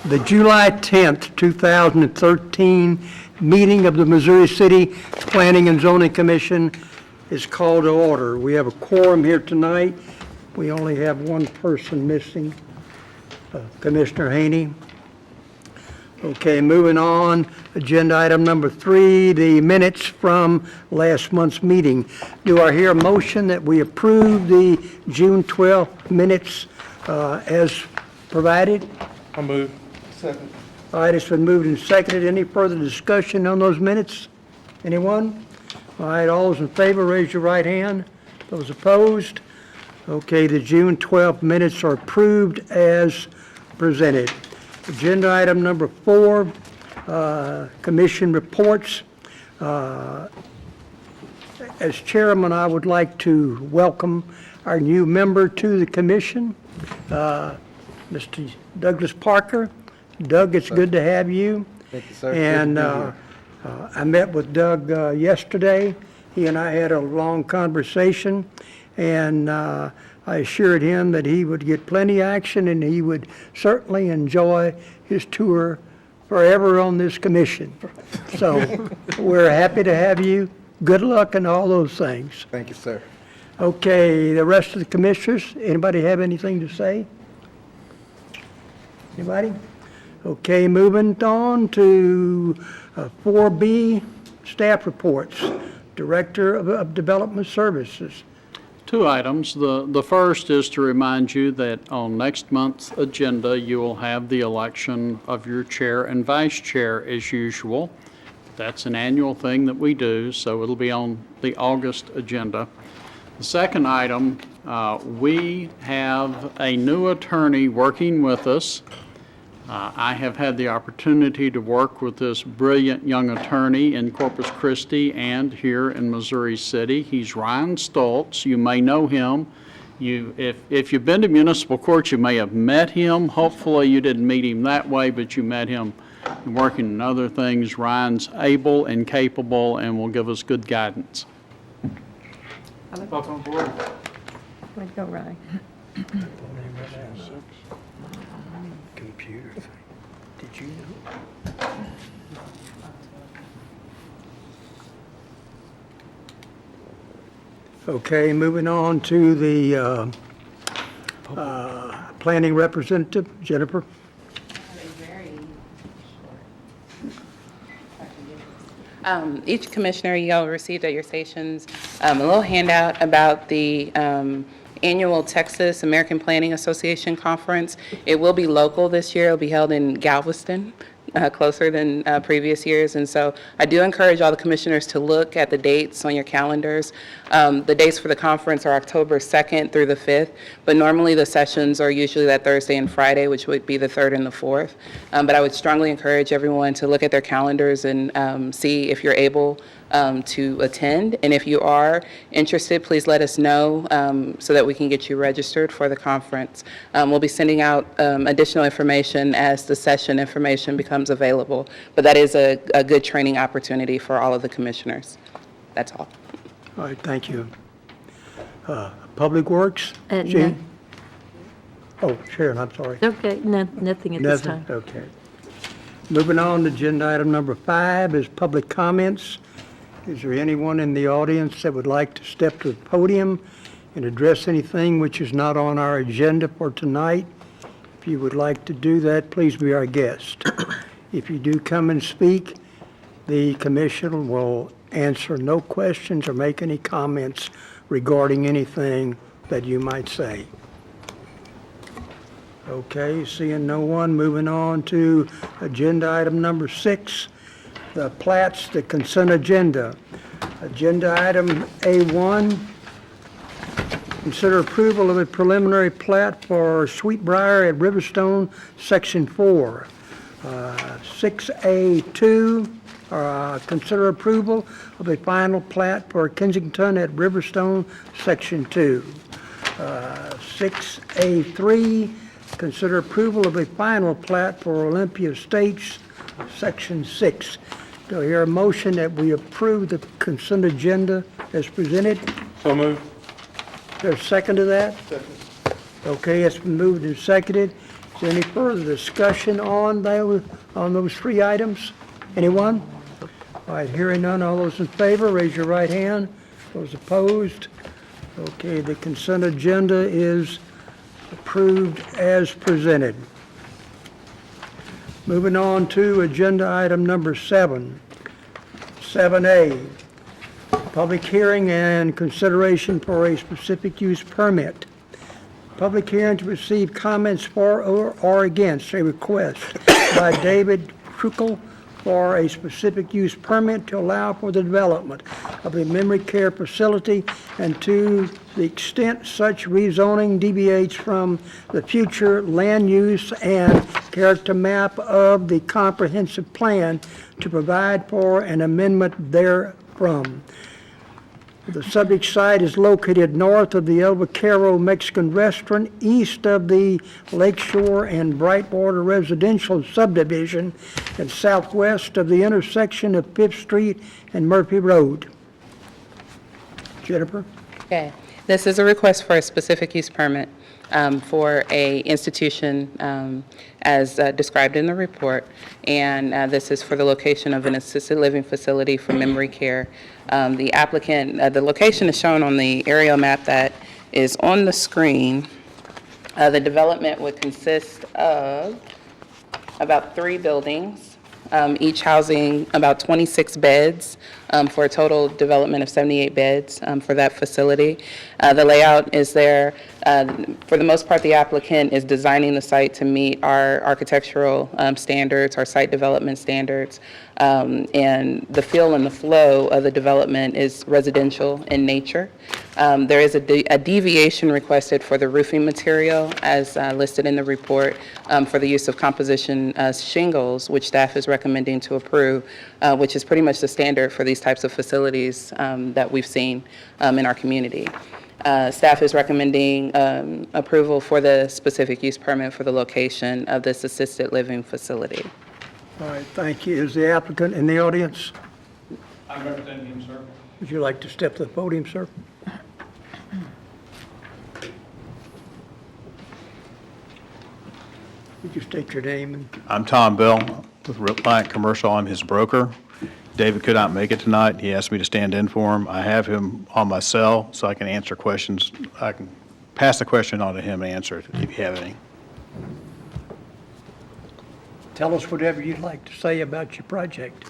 The July 10th, 2013 meeting of the Missouri City Planning and Zoning Commission is called to order. We have a quorum here tonight. We only have one person missing, Commissioner Haney. Okay, moving on. Agenda item number 3, the minutes from last month's meeting. Do I hear a motion that we approve the June 12th minutes as provided? I'll move. Second. All right, it's been moved and seconded. Any further discussion on those minutes? Anyone? All right, all those in favor, raise your right hand. Those opposed? Okay, the June 12th minutes are approved as presented. Agenda item number 4, commission reports. As chairman, I would like to welcome our new member to the commission, Mr. Douglas Parker. Doug, it's good to have you. Thank you, sir. And I met with Doug yesterday. He and I had a long conversation, and I assured him that he would get plenty of action and he would certainly enjoy his tour forever on this commission. So we're happy to have you. Good luck and all those things. Thank you, sir. Okay, the rest of the commissioners, anybody have anything to say? Anybody? Okay, moving on to 4B, staff reports. Director of Development Services. 2 items. The first is to remind you that on next month's agenda, you will have the election of your chair and vice chair as usual. That's an annual thing that we do, so it'll be on the August agenda. The second item, we have a new attorney working with us. I have had the opportunity to work with this brilliant young attorney in Corpus Christi and here in Missouri City. He's Ryan Stoltz. You may know him. If you've been to municipal court, you may have met him. Hopefully you didn't meet him that way, but you met him working in other things. Ryan's able and capable and will give us good guidance. Welcome aboard. Way to go, Ryan. Computer thing. Did you know? Okay, moving on to the planning representative, Jennifer. Each commissioner, you all received at your stations a little handout about the annual Texas American Planning Association Conference. It will be local this year. It'll be held in Galveston, closer than previous years. And so I do encourage all the commissioners to look at the dates on your calendars. The dates for the conference are October 2nd through the 5th, but normally the sessions are usually that Thursday and Friday, which would be the 3rd and the 4th. But I would strongly encourage everyone to look at their calendars and see if you're able to attend. And if you are interested, please let us know so that we can get you registered for the conference. We'll be sending out additional information as the session information becomes available. But that is a good training opportunity for all of the commissioners. That's all. All right, thank you. Public Works? No. Jean? Oh, Sharon, I'm sorry. Okay, nothing at this Nothing? time. Okay. Moving on to agenda item number 5 is public comments. Is there anyone in the audience that would like to step to the podium and address anything which is not on our agenda for tonight? If you would like to do that, please be our guest. If you do come and speak, the commission will answer no questions or make any comments regarding anything that you might say. Okay, seeing no one, moving on to agenda item number 6. The plats, the consent agenda. Agenda item A1, consider approval of a preliminary plat for Sweetbriar at Riverstone, Section 4. 6A2, consider approval of a final plat for Kensington at Riverstone, Section 2. 6A3, consider approval of a final plat for Olympia Estates, Section 6. Do I hear a motion that we approve the consent agenda as presented? So moved. Is there a second to that? Second. Okay, it's been moved and seconded. Is there any further discussion on those three items? Anyone? All right, hearing none, all those in favor, raise your right hand. Those opposed? Okay, the consent agenda is approved as presented. Moving on to agenda item number 7. 7A, public hearing and consideration for a specific use permit. Public hearing to receive comments for or against a request by David Krukel for a specific use permit to allow for the development of a memory care facility and to the extent such rezoning deviates from the future land use and character map of the comprehensive plan to provide for an amendment therefrom. The subject site is located north of the El Vaquero Mexican Restaurant, east of the Lakeshore and Brightwater Residential Subdivision, and southwest of the intersection of 5th Street and Murphy Road. Jennifer? Okay, this is a request for a specific use permit for a institution as described in the report, and this is for the location of an assisted living facility for memory care. The applicant, the location is shown on the aerial map that is on the screen. The development would consist of about 3 buildings, each housing about 26 beds, for a total development of 78 beds for that facility. The layout is there. For the most part, the applicant is designing the site to meet our architectural standards, our site development standards, and the feel and the flow of the development is residential in nature. There is a deviation requested for the roofing material as listed in the report for the use of composition shingles, which staff is recommending to approve, which is pretty much the standard for these types of facilities that we've seen in our community. Staff is recommending approval for the specific use permit for the location of this assisted living facility. All right, thank you. Is the applicant in the audience? I'm representing him, sir. Would you like to step to the podium, sir? Would you state your name and I'm Tom Bell with Reliant Commercial. I'm his broker. David could not make it tonight. He asked me to stand in for him. I have him on my cell so I can answer questions. I can pass the question on to him and answer it if you have any. tell us whatever you'd like to say about your project.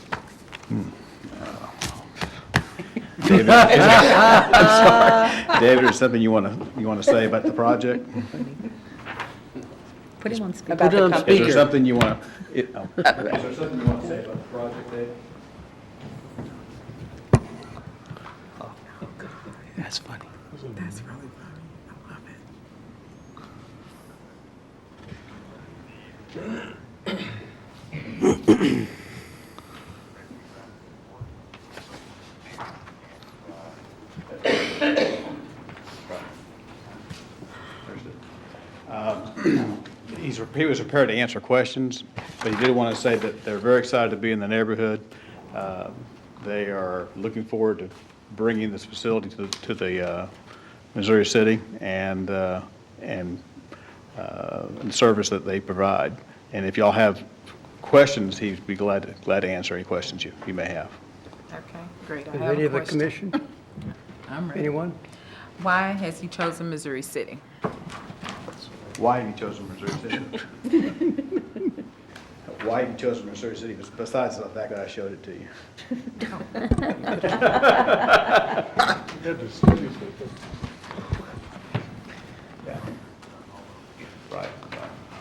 David, I'm sorry. David, is something you want to say about the project? Put him on speaker. About the on company. Is there something you want to, is there something you want to say about the project, David? That's funny. That's really funny. I love it. He was prepared to answer questions, but he did want to say that they're very excited to be in the neighborhood. They are looking forward to bringing this facility to the Missouri City and the service that they provide. And if y'all have questions, he'd be glad to answer any questions you may have. Okay, great. I Is have any a of the question. commission? I'm ready. Anyone? Why has he chosen Missouri City? Why have you chosen Missouri City? Why have you chosen Missouri City, besides the fact that I showed it to you? Yeah. Right.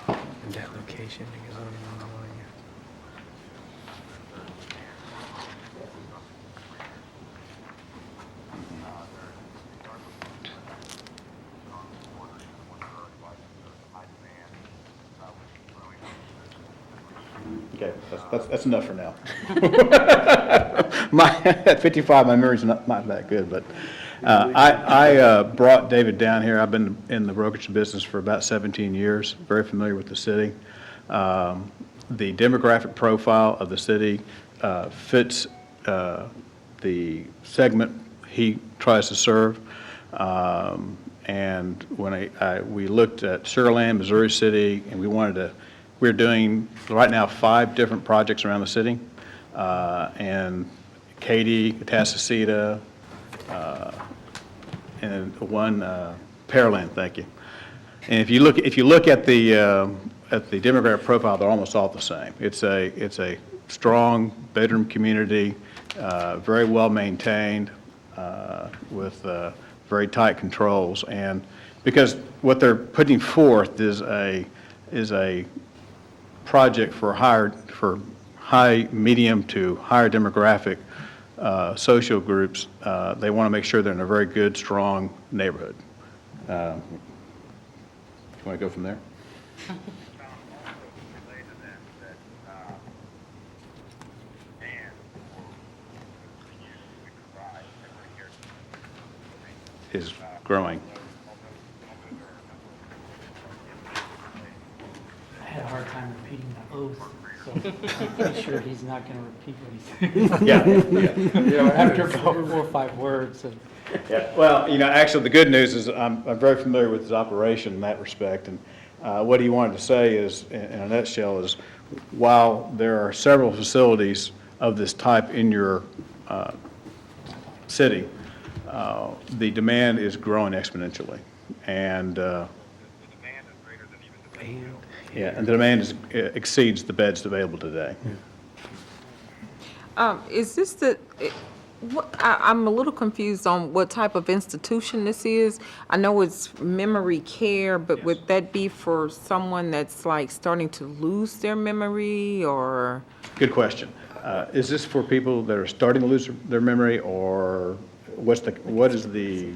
And that location is on Illinois. Okay, that's enough for now. At 55, my memory's not that good, but I brought David down here. I've been in the brokerage business for about 17 years, very familiar with the city. The demographic profile of the city fits the segment he tries to serve, And when we looked at Sugar Land, Missouri City, and we're doing right now 5 different projects around the city. And Katy, Atascocita, and one Pearland, thank you. And if you look at the demographic profile, they're almost all the same. It's a strong bedroom community, very well maintained, with very tight controls. And because what they're putting forth is a project for high, medium to higher demographic social groups. They want to make sure they're in a very good, strong neighborhood. You want to go from there? Is growing. I had a hard time repeating the oath, so I'm pretty sure he's not going to repeat what he said. Yeah. After about 4 or 5 words. Yeah, well, actually, the good news is I'm very familiar with his operation in that respect, and what he wanted to say is, in a nutshell, is while there are several facilities of this type in your city, the demand is growing exponentially, and and the demand exceeds the beds available today. Is this I'm a little confused on what type of institution this is. I know it's memory care, but would that be for someone that's like starting to lose their memory, or? Good question. Is this for people that are starting to lose their memory, or what is the?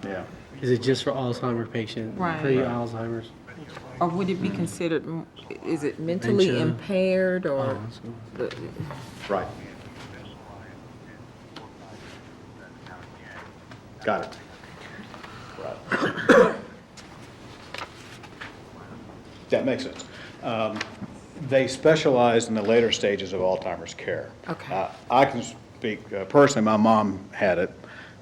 Yeah. Is it just for Alzheimer's patients? Right. Pre-Alzheimer's? Or would it be considered, is it mentally Dementia. impaired, or? Right. Got it. Right. That makes sense. They specialize in the later stages of Alzheimer's care. Okay. I can speak personally, my mom had it,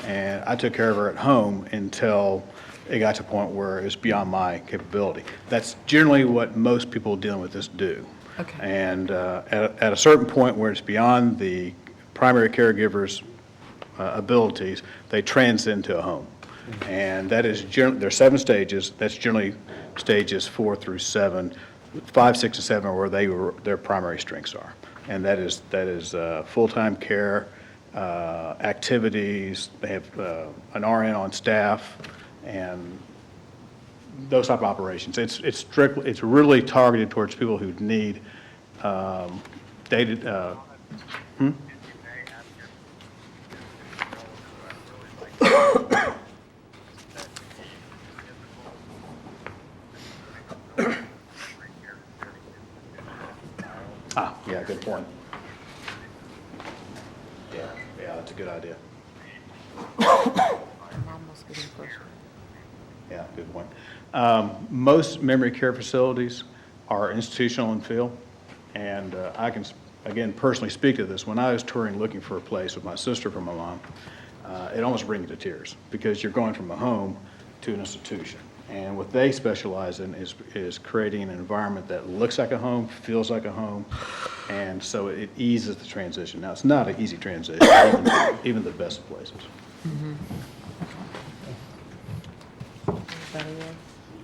and I took care of her at home until it got to a point where it was beyond my capability. That's generally what most people dealing with this do. Okay. And at a certain point where it's beyond the primary caregiver's abilities, they transcend to a home. And that is generally, there are 7 stages. That's generally stages 4 through 7. 5, 6, and 7 are where their primary strengths are. And that is full-time care, activities. They have an RN on staff, and those type of operations. It's really targeted towards people who need dated. Yeah, good point. Yeah, that's a good idea. Yeah, good point. Most memory care facilities are institutional in feel, and I can, again, personally speak to this. When I was touring looking for a place with my sister for my mom, it almost brings me to tears, because you're going from a home to an institution. And what they specialize in is creating an environment that looks like a home, feels like a home, and so it eases the transition. Now, it's not an easy transition, even the best of places.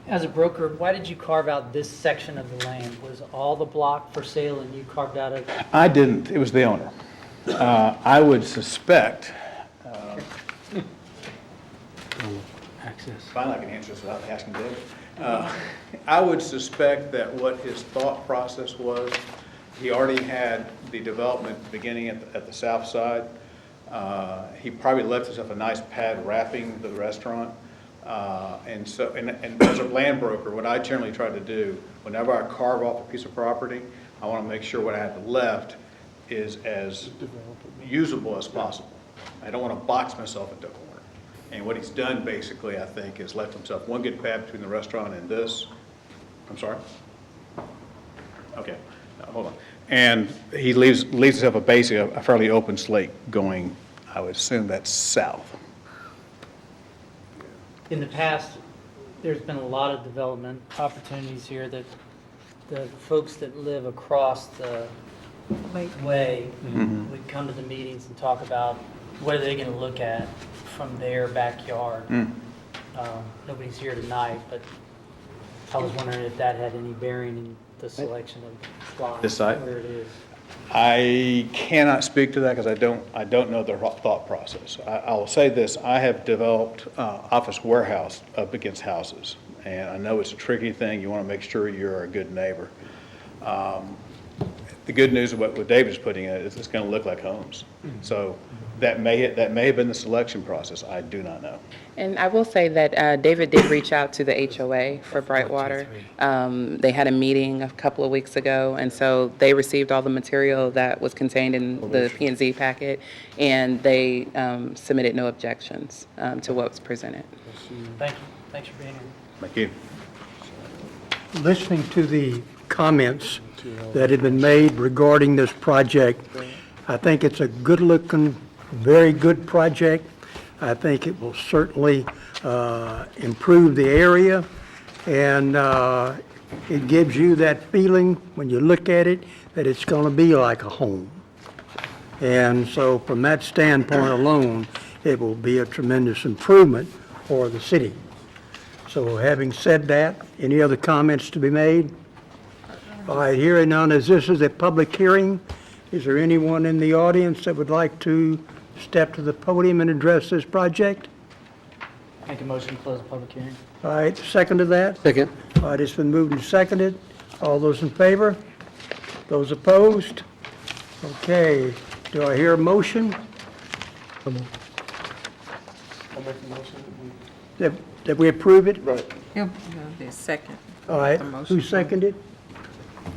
As a broker, why did you carve out this section of the land? Was all the block for sale and you carved out of? I didn't. It was the owner. I would suspect. Access. Finally, I can answer this without asking David. I would suspect that what his thought process was, he already had the development beginning at the south side. He probably left himself a nice pad wrapping the restaurant. And as a land broker, what I generally try to do, whenever I carve off a piece of property, I want to make sure what I have left is as usable as possible. I don't want to box myself into a corner. And what he's done, basically, I think, is left himself one good pad between the restaurant and this. I'm sorry? Okay, hold on. And he leaves himself a fairly open slate going, I would assume that's south. in the past, there's been a lot of development opportunities here that the folks that live across the way would come to the meetings and talk about what are they going to look at from their backyard. Nobody's here tonight, but I was wondering if that had any bearing in the selection of plot, This site? where it is. I cannot speak to that because I don't know their thought process. I will say this, I have developed office warehouse up against houses, and I know it's a tricky thing. You want to make sure you're a good neighbor. The good news of what David's putting in is it's going to look like homes. So that may have been the selection process. I do not know. And I will say that David did reach out to the HOA for Brightwater. They had a meeting a couple of weeks ago, and so they received all the material that was contained in the P&Z packet, and they submitted no objections to what was presented. Thank you. Thanks for being here. Thank you. Listening to the comments that have been made regarding this project, I think it's a good-looking, very good project. I think it will certainly improve the area, and it gives you that feeling when you look at it that it's going to be like a home. And so from that standpoint alone, it will be a tremendous improvement for the city. So having said that, any other comments to be made? All right, hearing none, as this is a public hearing, is there anyone in the audience that would like to step to the podium and address this project? Make a motion to close the public hearing. All right, second to that? Second. All right, it's been moved and seconded. All those in favor? Those opposed? Okay, do I hear a motion? That we approve it? Right. He'll be a second. All right, The motion. who seconded?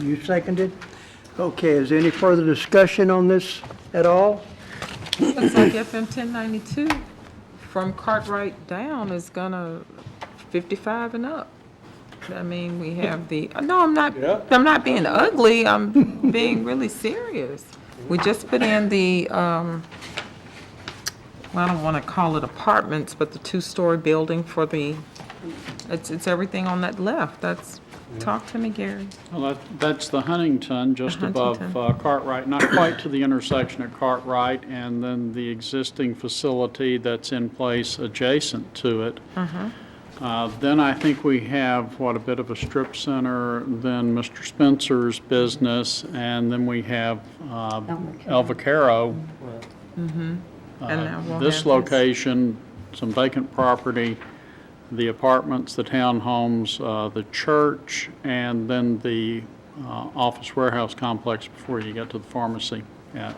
You seconded? Okay, is there any further discussion on this at all? Looks like FM 1092 from Cartwright down is gonna 55 and up. I mean, we have the, no, I'm not being ugly, I'm being really serious. We just put in the, well, I don't want to call it apartments, but the two-story building for the, it's everything on that left. That's, talk to me, Gary. Well, that's the Huntington, just above Huntington. Cartwright, not quite to the intersection at Cartwright, and then the existing facility that's in place adjacent to it. Then I think we have, a bit of a strip center, then Mr. Spencer's business, and then we have El Vaquero. And now we'll This have location, some vacant property, the apartments, the townhomes, the church, and then the office warehouse complex before you get to the pharmacy. And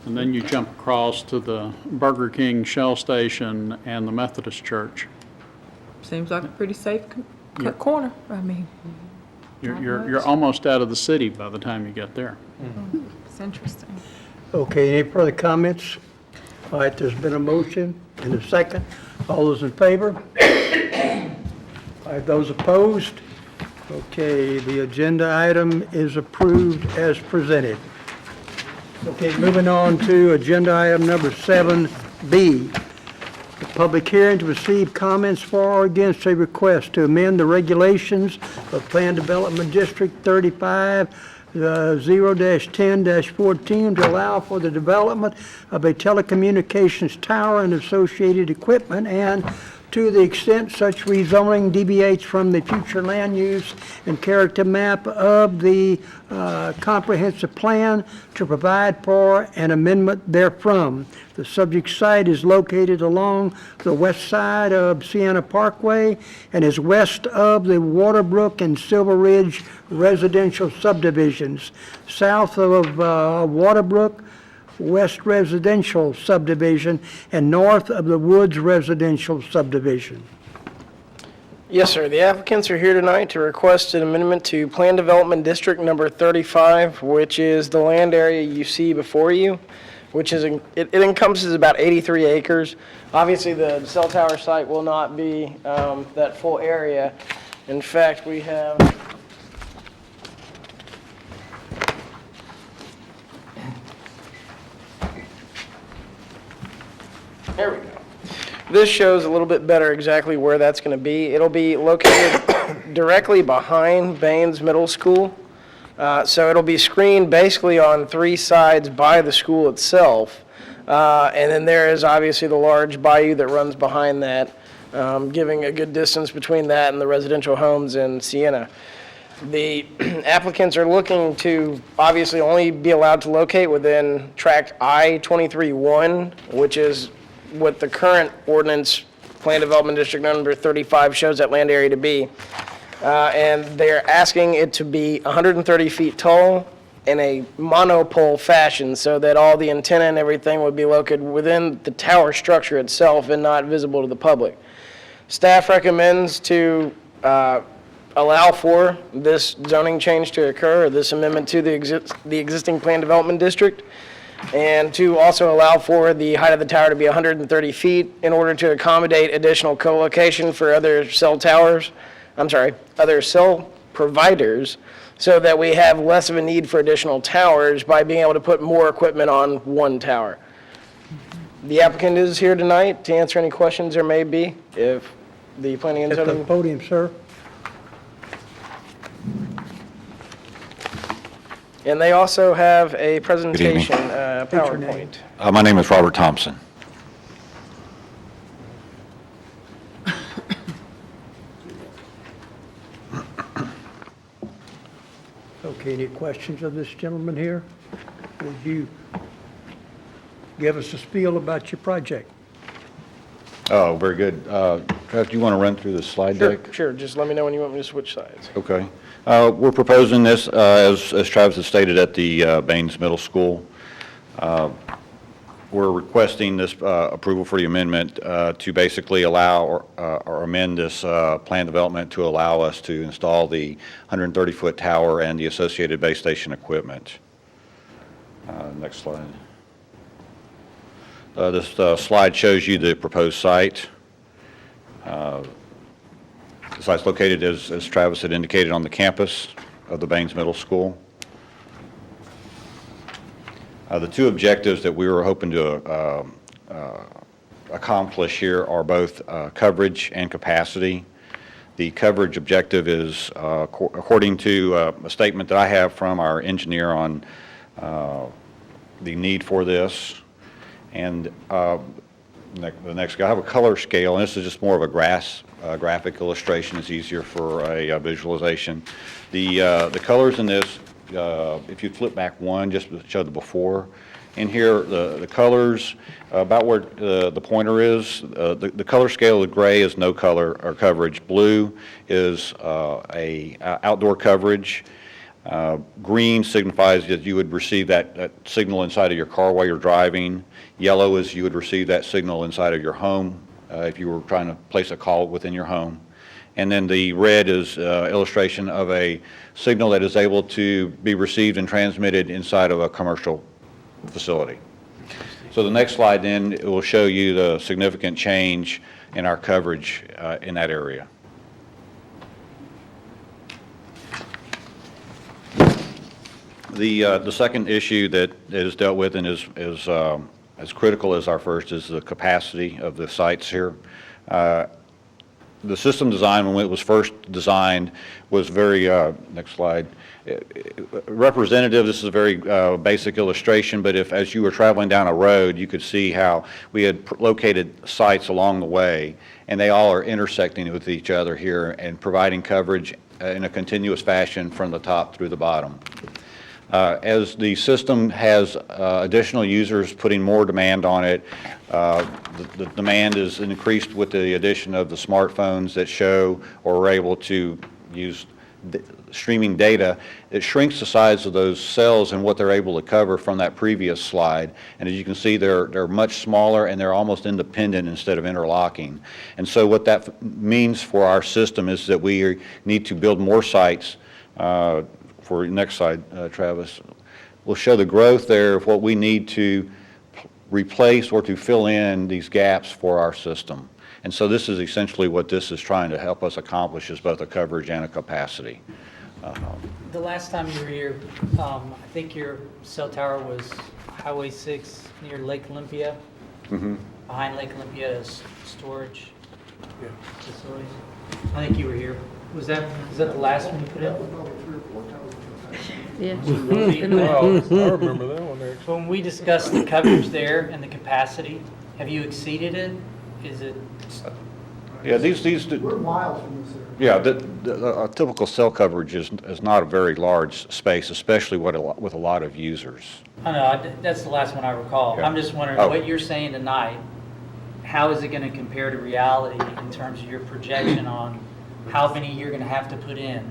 then you jump across to the Burger King Shell Station and the Methodist Church. Seems like a pretty safe corner, I mean, You're almost out of the city by the time you get there. it's interesting. Okay, any further comments? All right, there's been a motion and a second. All those in favor? All right, those opposed? Okay, the agenda item is approved as presented. Okay, moving on to agenda item number 7B. The public hearing to receive comments for or against a request to amend the regulations of Plan Development District 35 0-10-14 to allow for the development of a telecommunications tower and associated equipment, and to the extent such rezoning deviates from the future land use and character map of the comprehensive plan, to provide for an amendment therefrom. The subject site is located along the west side of Sienna Parkway and is west of the Waterbrook and Silver Ridge residential subdivisions, south of Waterbrook West Residential Subdivision, and north of the Woods Residential Subdivision. Yes, sir. The applicants are here tonight to request an amendment to Plan Development District Number 35, which is the land area you see before you, which is, it encompasses about 83 acres. Obviously, the cell tower site will not be that full area. In fact, we have There we go. This shows a little bit better exactly where that's going to be. It'll be located directly behind Baines Middle School. So it'll be screened basically on 3 sides by the school itself. And then there is obviously the large bayou that runs behind that, giving a good distance between that and the residential homes in Sienna. The applicants are looking to obviously only be allowed to locate within tract I-23-1, which is what the current ordinance, Plan Development District Number 35 shows that land area to be. And they're asking it to be 130 feet tall in a monopole fashion so that all the antenna and everything would be located within the tower structure itself and not visible to the public. Staff recommends to allow for this zoning change to occur, or this amendment to the existing Plan Development District, and to also allow for the height of the tower to be 130 feet in order to accommodate additional co-location for other cell providers, so that we have less of a need for additional towers by being able to put more equipment on one tower. The applicant is here tonight to answer any questions there may be. If the planning and At the zoning... podium, sir. And they also have a presentation, your name? PowerPoint. My name is Robert Thompson. Okay, any questions of this gentleman here? Would you give us a spiel about your project? Oh, very good. Travis, do you want to run through the slide deck? Sure, just let me know when you want me to switch sides. Okay. We're proposing this, as Travis has stated, at the Baines Middle School. We're requesting this approval for the amendment to basically allow or amend this plan development to allow us to install the 130-foot tower and the associated base station equipment. Next slide. This slide shows you the proposed site. The site's located, as Travis had indicated, on the campus of the Baines Middle School. The 2 objectives that we were hoping to accomplish here are both coverage and capacity. The coverage objective is, according to a statement that I have from our engineer on the need for this, and the next guy, I have a color scale, and this is just more of a graphic illustration. It's easier for a visualization. The colors in this, if you flip back one, just to show the before. In here, the colors, about where the pointer is, the color scale of gray is no color or coverage. Blue is a outdoor coverage. Green signifies that you would receive that signal inside of your car while you're driving. Yellow is you would receive that signal inside of your home if you were trying to place a call within your home. And then the red is illustration of a signal that is able to be received and transmitted inside of a commercial facility. So the next slide then, it will show you the significant change in our coverage in that area. The second issue that is dealt with and is as critical as our first is the capacity of the sites here. The system design, when it was first designed, was very, next slide, representative. This is a very basic illustration, but if as you were traveling down a road, you could see how we had located sites along the way, and they all are intersecting with each other here and providing coverage in a continuous fashion from the top through the bottom. As the system has additional users putting more demand on it, the demand is increased with the addition of the smartphones that show or are able to use streaming data. It shrinks the size of those cells and what they're able to cover from that previous slide. And as you can see, they're much smaller and they're almost independent instead of interlocking. And so what that means for our system is that we need to build more sites. For next slide, Travis, we'll show the growth there of what we need to replace or to fill in these gaps for our system. And so this is essentially what this is trying to help us accomplish, is both a coverage and a capacity. The last time you were here, I think your cell tower was Highway 6 near Lake Olympia. Mm-hmm. behind Lake Olympia storage facilities. I think you were here. Was that the last one you put in? Yeah. I remember that one there. So when we discussed the coverage there and the capacity, have you exceeded it? Is it? Yeah, these, We're miles from this area. yeah, a typical cell coverage is not a very large space, especially with a lot of users. I know, that's the last one I recall. Yeah. I'm just wondering, Oh. what you're saying tonight, how is it going to compare to reality in terms of your projection on how many you're going to have to put in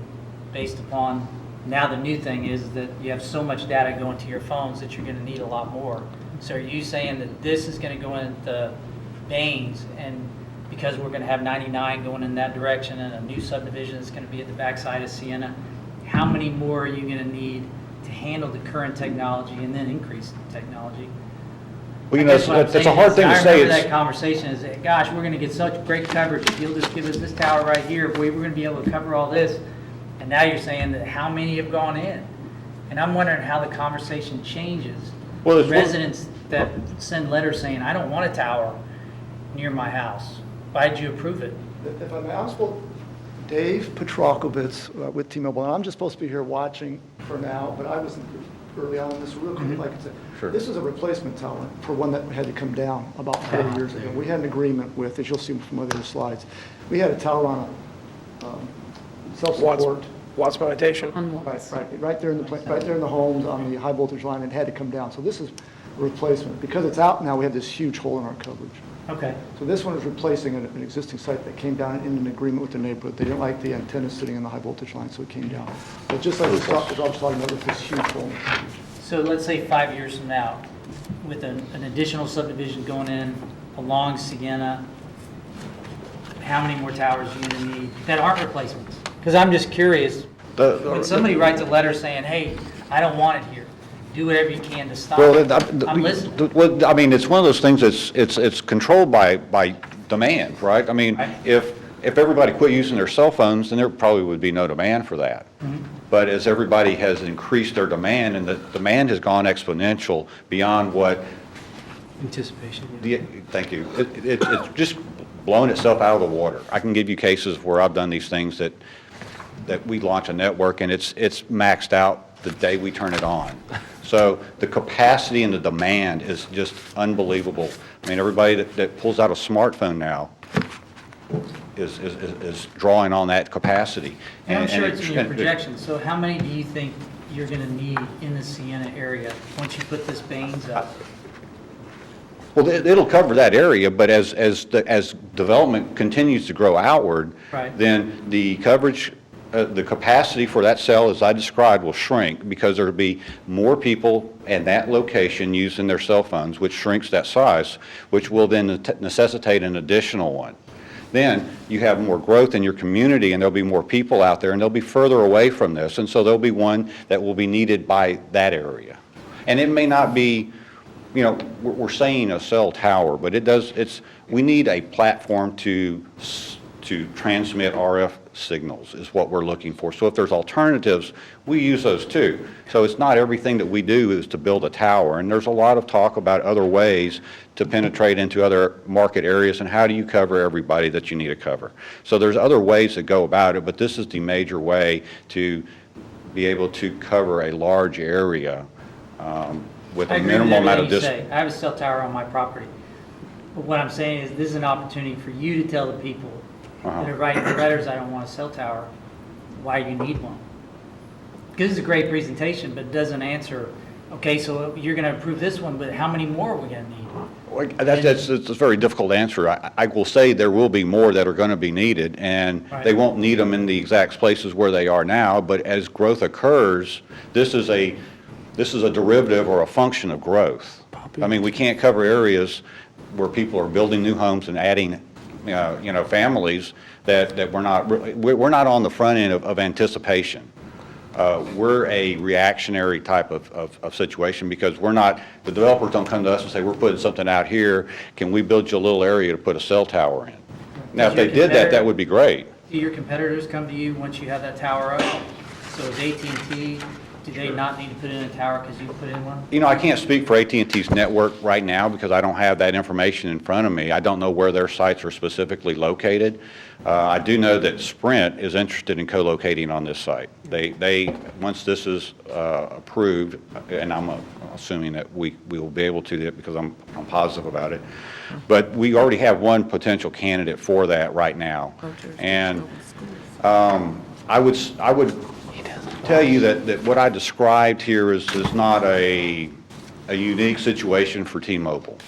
based upon, now the new thing is that you have so much data going to your phones that you're going to need a lot more. So are you saying that this is going to go into Baines, and because we're going to have 99 going in that direction and a new subdivision that's going to be at the backside of Sienna, how many more are you going to need to handle the current technology and then increase the technology? Well, I guess what I'm it's a saying hard is, thing to I say. remember that conversation is, that, gosh, we're going to get such great coverage if you'll just give us this tower right here, boy, we're going to be able to cover all this. And now you're saying that how many have gone in? And I'm wondering how the conversation changes. Well, it's- Residents that send letters saying, I don't want a tower near my house. Why'd you approve it? If I may, I'm supposed, Dave Petrokowitz with T-Mobile, and I'm just supposed to be here watching for now, but I wasn't early on in this, real quick, like I said. Sure. This is a replacement tower for one that had to come down about 40 years ago. We had an agreement with, as you'll see from other slides, we had a tower on a self-support. Watts meditation. Right there in the homes on the high voltage line, it had to come down. So this is a replacement. Because it's out now, we have this huge hole in our coverage. Okay. So this one is replacing an existing site that came down in an agreement with the neighborhood. They didn't like the antenna sitting in the high voltage line, so it came down. But just like the stuff that I was talking about with this huge hole in the coverage. So let's say 5 years from now, with an additional subdivision going in along Sienna, how many more towers are you going to need that aren't replacements? Because I'm just curious, when somebody writes a letter saying, hey, I don't want it here, do whatever you can to stop it. I'm listening. Well, I mean, it's one of those things it's controlled by demand, right? I mean, Right. if everybody quit using their cell phones, then there probably would be no demand for that. But as everybody has increased their demand, and the demand has gone exponential beyond what, Anticipation. thank you, it's just blown itself out of the water. I can give you cases where I've done these things that we launch a network and it's maxed out the day we turn it on. So the capacity and the demand is just unbelievable. I mean, everybody that pulls out a smartphone now is drawing on that capacity. And I'm sure it's in your and projections, so how many do you think you're going to need in the Sienna area once you put this Baines up? Well, it'll cover that area, but as development continues to grow outward, Right. then the coverage, the capacity for that cell, as I described, will shrink because there'll be more people at that location using their cell phones, which shrinks that size, which will then necessitate an additional one. Then you have more growth in your community, and there'll be more people out there, and they'll be further away from this, and so there'll be one that will be needed by that area. And it may not be, you know, we're saying a cell tower, but we need a platform to transmit RF signals is what we're looking for. So if there's alternatives, we use those too. So it's not everything that we do is to build a tower, and there's a lot of talk about other ways to penetrate into other market areas and how do you cover everybody that you need to cover. So there's other ways to go about it, but this is the major way to be able to cover a large area with I a agree with minimal amount of everything you distance. say. I have a cell tower on my property. But what I'm saying is, this is an opportunity for you to tell the people that are writing the letters, I don't want a cell tower, why you need one. Because it's a great presentation, but it doesn't answer, okay, so you're going to approve this one, but how many more are we going to need? Well, that's a very difficult answer. I will say there will be more that are going to be needed, and they won't need them in the exact places where they are now, but as growth occurs, this is a derivative or a function of growth. I mean, we can't cover areas where people are building new homes and adding, families that we're not on the front end of anticipation. We're a reactionary type of situation because the developers don't come to us and say, we're putting something out here, can we build you a little area to put a cell tower in? Now, if they did that, that would be great. Do your competitors come to you once you have that tower up? So is AT&T, Do they not need to put in a tower because you put in one? You know, I can't speak for AT&T's network right now because I don't have that information in front of me. I don't know where their sites are specifically located. I do know that Sprint is interested in co-locating on this site. Once this is approved, and I'm assuming that we will be able to do it because I'm positive about it, but we already have one potential candidate for that right now. And I would tell you that what I described here is not a unique situation for T-Mobile.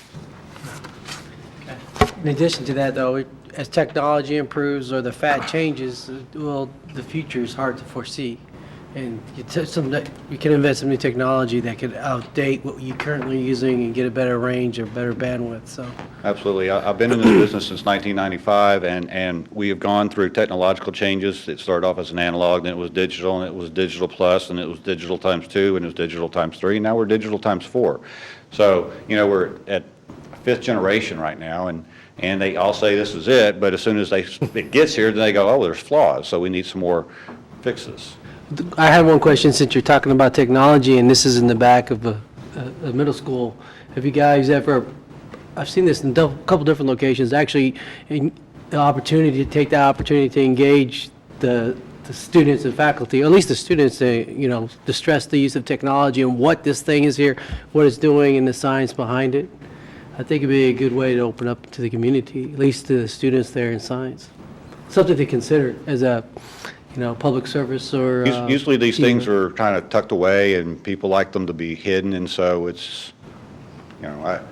In addition to that, though, as technology improves or the FAT changes, well, the future is hard to foresee. And you can invest in new technology that could outdate what you're currently using and get a better range or better bandwidth, so. Absolutely. I've been in this business since 1995, and we have gone through technological changes. It started off as an analog, then it was digital, and it was digital plus, and it was digital times 2, and it was digital times 3, and now we're digital times 4. So, you know, we're at 5th generation right now, and they all say this is it, but as soon as it gets here, then they go, oh, there's flaws, so we need some more fixes. I have one question, since you're talking about technology, and this is in the back of a middle school. Have you guys ever, I've seen this in a couple different locations, actually, the opportunity to take the opportunity to engage the students and faculty, or at least the students, to stress the use of technology and what this thing is here, what it's doing, and the science behind it. I think it'd be a good way to open up to the community, at least to the students there in science. Something to consider as a, public service or. Usually these things are kind of tucked away, and people like them to be hidden, and so it's,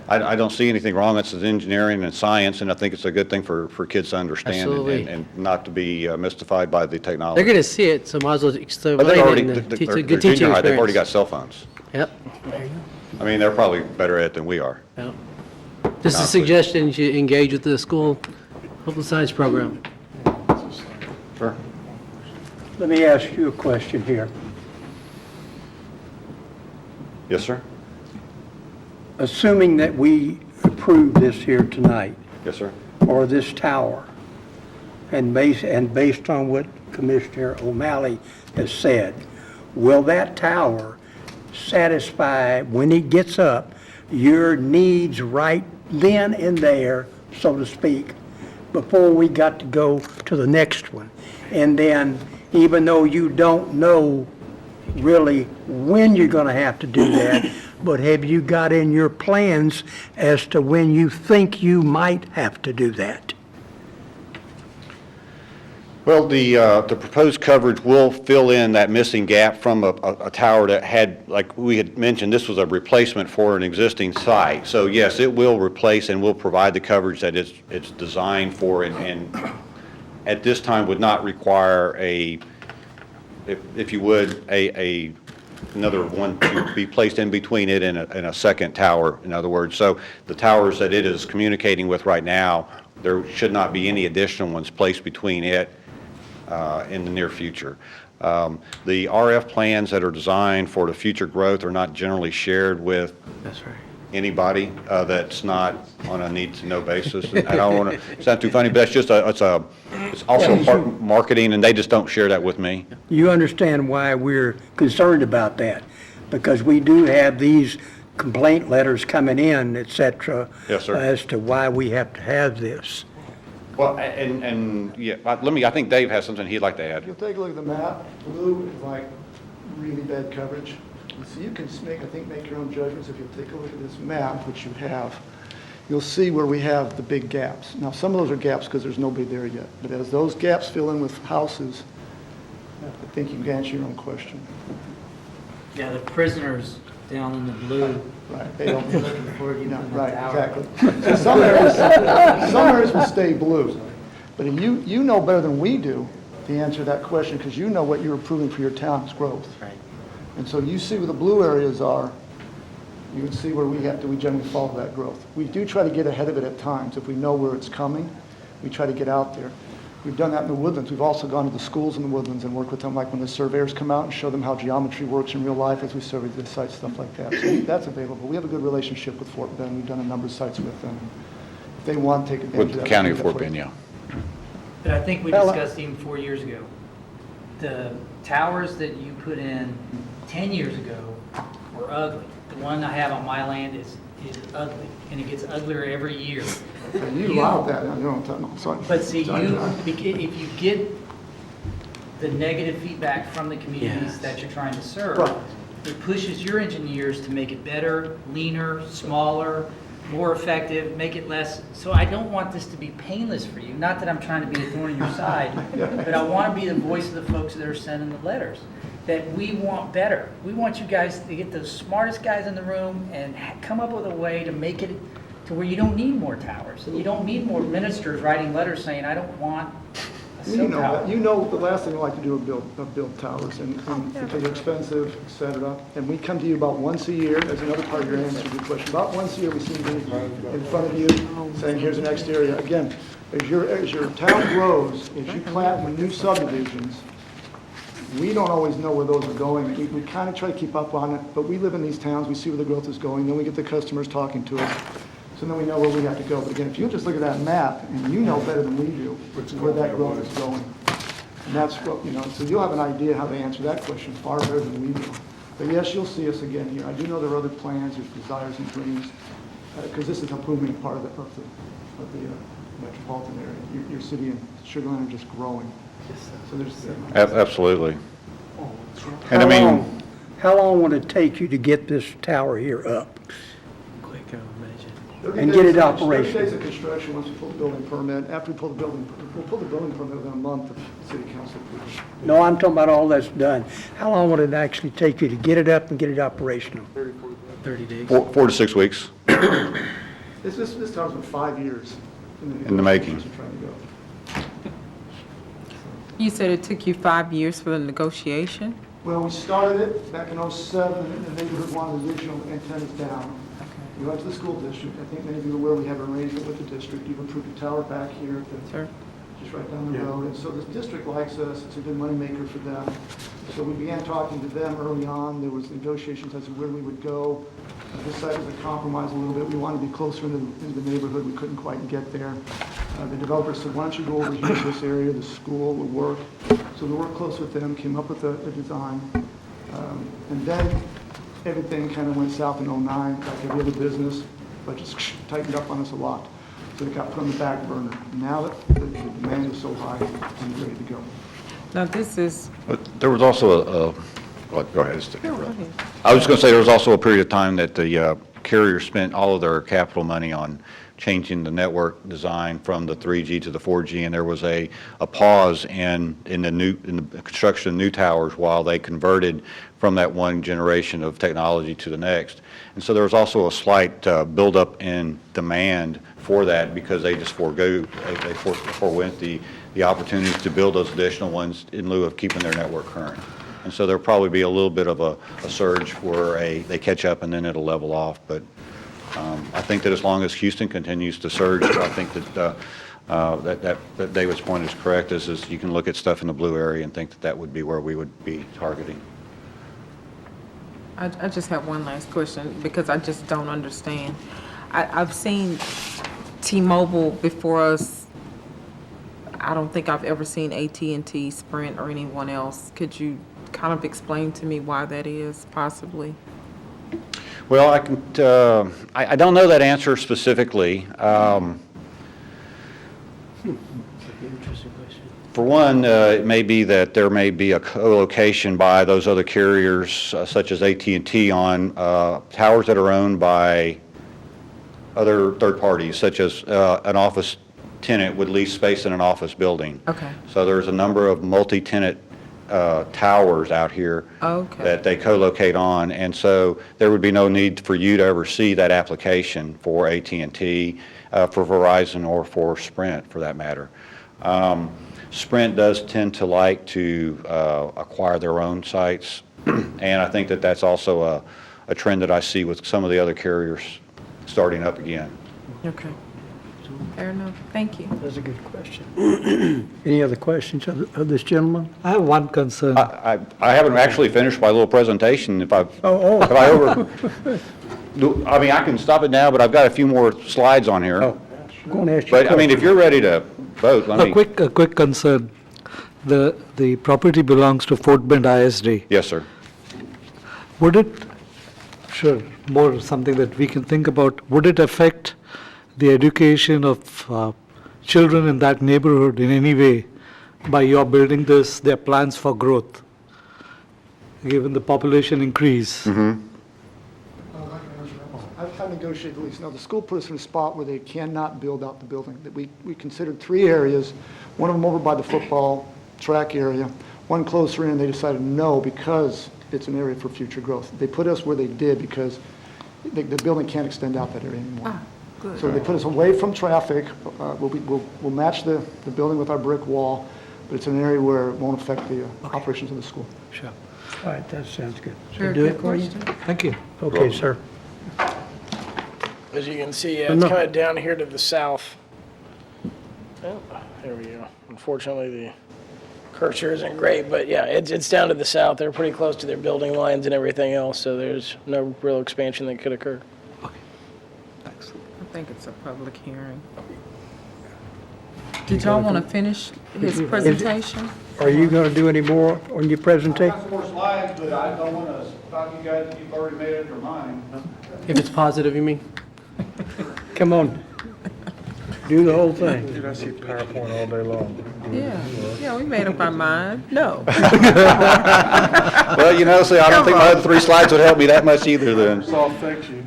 I don't see anything wrong. It's engineering and science, and I think it's a good thing for kids to understand and not to be mystified by the technology. They're going to see it, so might as well explain But it and teach a good teaching experience. They've already got cell phones. Yep. I mean, they're probably better at it than we are. Yep. Just a suggestion, you should engage with the school open science program. Sure. Let me ask you a question here. Yes, sir? Assuming that we approve this here tonight, Yes, sir. or this tower, and based on what Commissioner O'Malley has said, will that tower satisfy, when it gets up, your needs right then and there, so to speak, before we got to go to the next one? And then, even though you don't know really when you're going to have to do that, but have you got in your plans as to when you think you might have to do that? Well, the proposed coverage will fill in that missing gap from a tower that had, like we had mentioned, this was a replacement for an existing site. So yes, it will replace and will provide the coverage that it's designed for, and at this time would not require if you would, another one to be placed in between it and a second tower, in other words. So the towers that it is communicating with right now, there should not be any additional ones placed between it in the near future. The RF plans that are designed for the future growth are not generally shared with anybody that's not on a need-to-know basis. I don't want to sound too funny, but that's just it's also part marketing, and they just don't share that with me. You understand why we're concerned about that, because we do have these complaint letters coming in, et cetera, Yes, sir. as to why we have to have this. Well, and yeah, I think Dave has something he'd like to add. If you'll take a look at the map, blue is like really bad coverage. And so you can make your own judgments. If you'll take a look at this map, which you have, you'll see where we have the big gaps. Now, some of those are gaps because there's nobody there yet. But as those gaps fill in with houses, I think you can answer your own question. Yeah, the prisoners down in the blue. Right, they don't. They're looking forward to you putting Right, that tower. exactly. So some areas will stay blue. But you know better than we do the answer to that question, because you know what you're approving for your town's growth. Right. And so you see where the blue areas are, you can see where we generally follow that growth. We do try to get ahead of it at times. If we know where it's coming, we try to get out there. We've done that in the woodlands. We've also gone to the schools in the woodlands and worked with them, like when the surveyors come out and show them how geometry works in real life as we survey the sites, stuff like that. So that's available. We have a good relationship with Fort Bend. We've done a number of sites with them. If they want to take advantage With of that. the county we of do Fort that for Bend, you. yeah. But I think we discussed even 4 years ago, the towers that you put in 10 years ago were ugly. The one I have on my land is ugly, and it gets uglier every year. And you allowed that, I don't, no, sorry. But see, Sorry, if you get the negative feedback from the communities Yes. that you're trying to serve, Right. it pushes your engineers to make it better, leaner, smaller, more effective, make it less. So I don't want this to be painless for you. Not that I'm trying to be a thorn in your side, but I want to be the voice of the folks that are sending the letters. That we want better. We want you guys to get the smartest guys in the room and come up with a way to make it to where you don't need more towers. You don't need more ministers writing letters saying, I don't want a You cell know tower. that. You know the last thing I like to do is build towers, and because they're expensive, et cetera. And we come to you about once a year, as another part of your answer to your question. About once a year, we seem to be in front of you, saying, here's the next area. Again, as your town grows, as you plant with new subdivisions, we don't always know where those are going. We kind of try to keep up on it, but we live in these towns, we see where the growth is going, then we get the customers talking to us, so then we know where we have to go. But again, if you just look at that map, and you know better than we do, where that growth is going. And that's what, so you'll have an idea how to answer that question far better than we do. But yes, you'll see us again here. I do know there are other plans, there's desires and dreams, because this is a booming part of the metropolitan area. Your city and Sugar Land are just growing. So there's. Absolutely. And I mean, How long would it take you to get this tower here up? Quick, I would imagine. 30 And get it days- operational. 30 days of construction once we pull the building permit. After we pull the building, we'll pull the building permit within a month of city council approval. No, I'm talking about all that's done. How long would it actually take you to get it up and get it operational? 30 days. 4 to 6 weeks. This tower's been 5 years. In the making. Trying to go. You said it took you 5 years for the negotiation? Well, we started it back in '07, and the neighborhood wanted additional antennas down. We went to the school district. I think many of you are aware we have an arrangement with the district. You've approved a tower back here at the Sure. just right down the road. And so the district likes us, it's a good moneymaker for them. So we began talking to them early on, there was negotiations as to where we would go. This site was a compromise a little bit, we wanted to be closer into the neighborhood, we couldn't quite get there. The developer said, why don't you go over here to this area, the school will work. So we worked close with them, came up with a design. And then everything kind of went south in '09, like every other business, but just tightened up on us a lot. So it got put on the back burner. Now that the demand is so high, I'm ready to go. Now, this is, But there was also go ahead. I was just going to say, there was also a period of time that the carrier spent all of their capital money on changing the network design from the 3G to the 4G, and there was a pause in the construction of new towers while they converted from that one generation of technology to the next. And so there was also a slight buildup in demand for that because they just forewent the opportunity to build those additional ones in lieu of keeping their network current. And so there'll probably be a little bit of a surge where they catch up and then it'll level off. But I think that as long as Houston continues to surge, I think that that David's point is correct. Is you can look at stuff in the blue area and think that that would be where we would be targeting. I just have one last question because I just don't understand. I've seen T-Mobile before us. I don't think I've ever seen AT&T, Sprint, or anyone else. Could you kind of explain to me why that is, possibly? Well, I don't know that answer specifically. Interesting question. For one, it may be that there may be a co-location by those other carriers, such as AT&T, on towers that are owned by other third parties, such as an office tenant would lease space in an office building. Okay. So there's a number of multi-tenant towers out here Okay. that they co-locate on, and so there would be no need for you to ever see that application for AT&T, for Verizon, or for Sprint, for that matter. Sprint does tend to like to acquire their own sites, and I think that that's also a trend that I see with some of the other carriers starting up again. Okay. Fair enough. Thank you. That's a good question. Any other questions of this gentleman? I have one concern. I haven't actually finished my little presentation. If I I can stop it now, but I've got a few more slides on here. Oh, I'm going to ask you. But I mean, if you're ready to vote, let me. A quick concern. The property belongs to Fort Bend ISD. Yes, sir. Would it, sure, more something that we can think about, would it affect the education of children in that neighborhood in any way by your building this, their plans for growth, given the population increase? I've tried to negotiate the lease. Now, the school put us in a spot where they cannot build out the building. That we considered 3 areas, one of them over by the football track area, one closer in, they decided no because it's an area for future growth. They put us where they did because the building can't extend out that area anymore. Good. So they put us away from traffic. We'll match the building with our brick wall, but it's an area where it won't affect the operations of the school. Sure. All right, that sounds good. Very Do good it for you? question. Thank you. Okay, sir. As you can see, yeah, it's kind of down here to the south. Oh, there we go. Unfortunately, the cursor isn't great, but yeah, it's down to the south. They're pretty close to their building lines and everything else, so there's no real expansion that could occur. I think it's a public hearing. Did y'all want to finish his presentation? Are you going to do any more on your presentation? some more slides, but I don't want to stop you guys if you've already made up your mind. If it's positive, you mean? Come on. Do the whole thing. Dude, I see PowerPoint all day long. Yeah, we made up our mind. No. Well, see, I don't think my other 3 slides would help me that much either then. It's all fix you.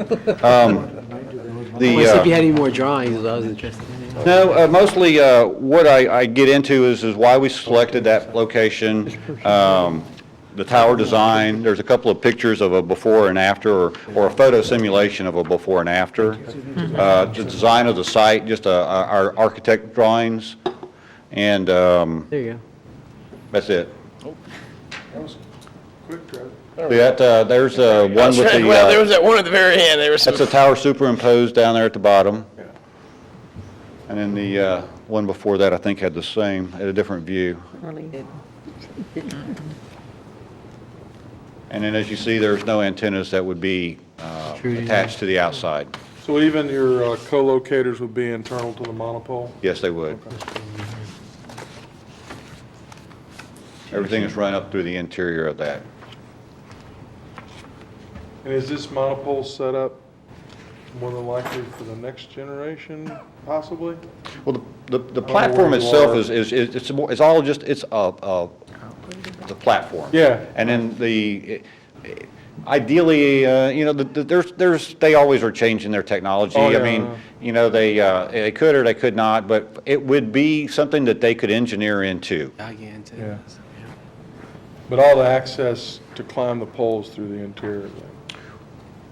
The, Let's see if you had any more drawings, I was interested. No, mostly what I get into is why we selected that location, the tower design. There's a couple of pictures of a before and after, or a photo simulation of a before and after. The design of the site, just our architect drawings, and There you go. that's it. That was quick, Trev. There's one with the, Well, there was that one at the very end. There was some. that's a tower superimposed down there at the bottom. And then the one before that, I think, had the same, had a different view. And then as you see, there's no antennas that would be attached to the outside. So even your co-locators would be internal to the monopole? Yes, they would. Everything is run up through the interior of that. And is this monopole set up more than likely for the next generation, possibly? Well, the platform itself it's all just, it's a platform. Yeah. And then ideally, they always are changing their technology. Oh, yeah. I mean, they could or they could not, but it would be something that they could engineer into. Gigantic. Yeah. But all the access to climb the poles through the interior then?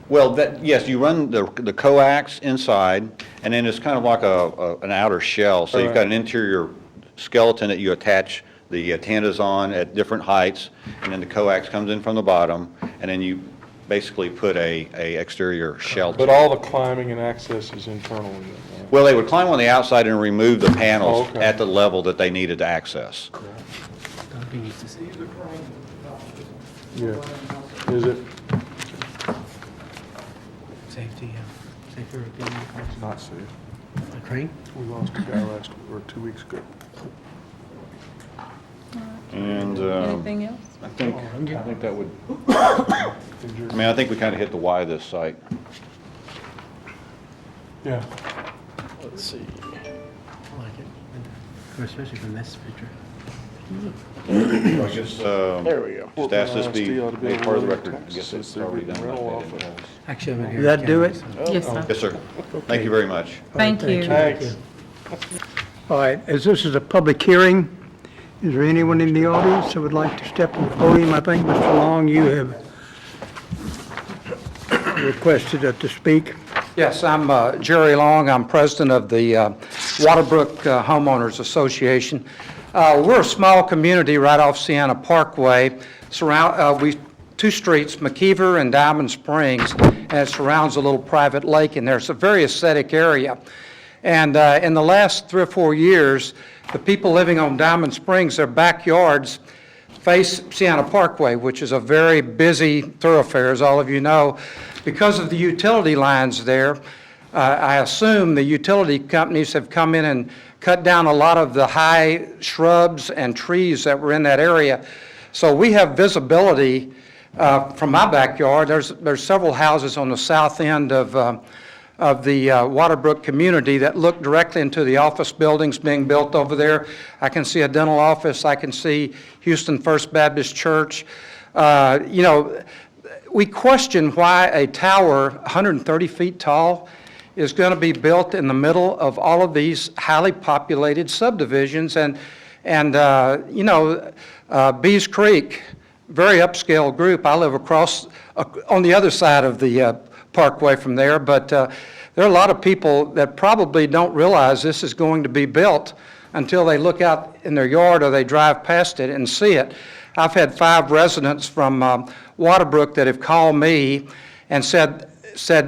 Well, yes, you run the coax inside, and then it's kind of like an outer shell. So you've got an interior skeleton that you attach the antennas on at different heights, and then the coax comes in from the bottom, and then you basically put a exterior shell. But all the climbing and access is internal in it, right? Well, they would climb on the outside and remove the panels at the level that they needed to access. That'd be neat to see. Yeah. Is it? Safety, safer opinion. It's not safe. A crane? We lost a guy 2 weeks ago. And Anything else? I think that would, I think we kind of hit the why of this site. Yeah. Let's see. I like it. Especially from this picture. I guess, There we go. just ask this be made part of the record. I guess it's already done. Actually, I'm in here. Does that do it? Yes, sir. Yes, sir. Thank you very much. Thank you. Thanks. All right, as this is a public hearing, is there anyone in the audience that would like to step to the podium? I think, Mr. Long, you have requested to speak. Yes, I'm Jerry Long. I'm president of the Waterbrook Homeowners Association. We're a small community right off Sienna Parkway. Two streets, McKeever and Diamond Springs, and it surrounds a little private lake in there. It's a very aesthetic area. And in the last 3 or 4 years, the people living on Diamond Springs, their backyards face Sienna Parkway, which is a very busy thoroughfare, as all of you know. Because of the utility lines there, I assume the utility companies have come in and cut down a lot of the high shrubs and trees that were in that area. So we have visibility from my backyard. There's several houses on the south end of the Waterbrook community that look directly into the office buildings being built over there. I can see a dental office. I can see Houston First Baptist Church. You know, we question why a tower 130 feet tall is going to be built in the middle of all of these highly populated subdivisions. And you know, Bees Creek, very upscale group. I live across, on the other side of the parkway from there, but there are a lot of people that probably don't realize this is going to be built until they look out in their yard or they drive past it and see it. I've had 5 residents from Waterbrook that have called me and said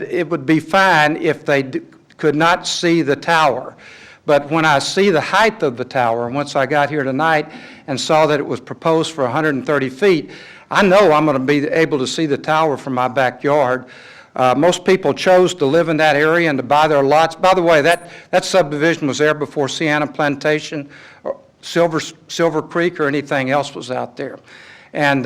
it would be fine if they could not see the tower. But when I see the height of the tower, once I got here tonight and saw that it was proposed for 130 feet, I know I'm going to be able to see the tower from my backyard. Most people chose to live in that area and to buy their lots. By the way, that subdivision was there before Sienna Plantation, or Silver Creek, or anything else was out there. And